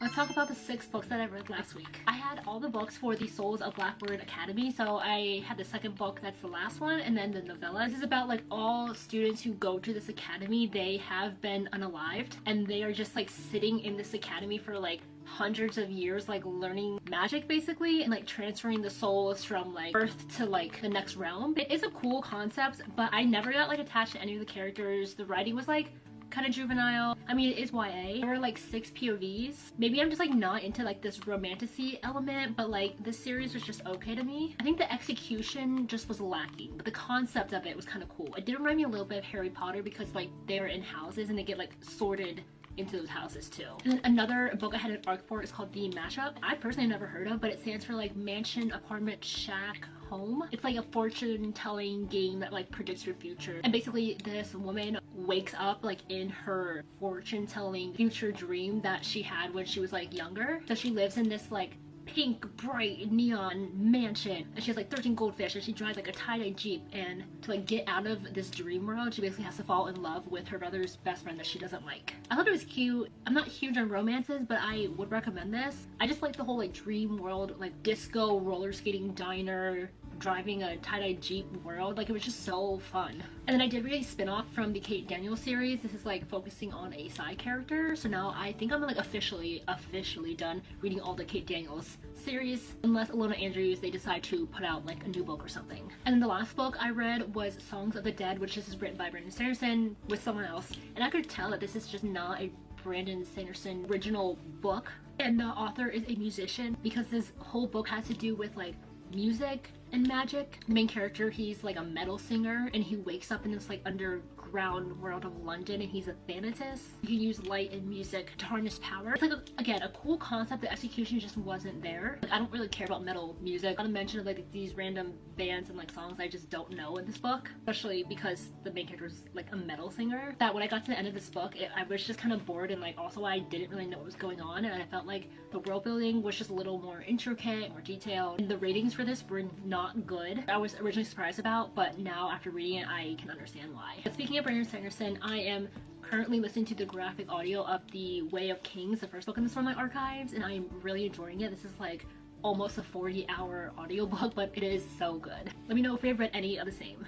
Let's talk about the 6 books that I read last week. I had all the books for the Souls of Blackbird Academy, so I had the second book, that's the last one, and then the novella. This is about like all students who go to this academy. They have been unalived and they are just like sitting in this academy for like hundreds of years, like learning magic basically, and like transferring the souls from like earth to like the next realm. It is a cool concept, but I never got like attached to any of the characters. The writing was like kind of juvenile. I mean, it is YA. There were like 6 POVs. Maybe I'm just like not into like this romanticy element, but like this series was just okay to me. I think the execution just was lacking, but the concept of it was kind of cool. It did remind me a little bit of Harry Potter because like they're in houses and they get like sorted into those houses too. And then another book I had an arc for is called The Mashup. I personally have never heard of, but it stands for like mansion, apartment, shack, home. It's like a fortune telling game that like predicts your future. And basically this woman wakes up like in her fortune telling future dream that she had when she was like younger. So she lives in this like pink bright neon mansion and she has like 13 goldfish and she drives like a tie-dye jeep, and to like get out of this dream world she basically has to fall in love with her brother's best friend that she doesn't like. I thought it was cute. I'm not huge on romances, but I would recommend this. I just like the whole like dream world, like disco, roller skating, diner, driving a tie-dye jeep world. Like it was just so fun. And then I did read a spin-off from the Kate Daniels series. This is like focusing on a side character, so now I think I'm like officially done reading all the Kate Daniels series, unless Ilona Andrews they decide to put out like a new book or something. And then the last book I read was Songs of the Dead, which is written by Brandon Sanderson with someone else, and I could tell that this is just not a Brandon Sanderson original book, and the author is a musician because this whole book has to do with like music and magic. The main character, he's like a metal singer and he wakes up in this like underground world of London and he's a Thanatos. You can use light and music to harness power. It's like again a cool concept. The execution just wasn't there. Like, I don't really care about metal music. Not to mention like these random bands and like songs I just don't know in this book, especially because the main character is like a metal singer. That when I got to the end of this book I was just kind of bored, and like also I didn't really know what was going on, and I felt like the world building was just a little more intricate, more detailed, and the ratings for this were not good. I was originally surprised about, but now after reading it I can understand why. But speaking of Brandon Sanderson, I am currently listening to the graphic audio of The Way of Kings, the first book in the Stormlight Archives, and I am really enjoying it. This is like almost a 40-hour audiobook, but it is so good. Let me know if you've read any of the same.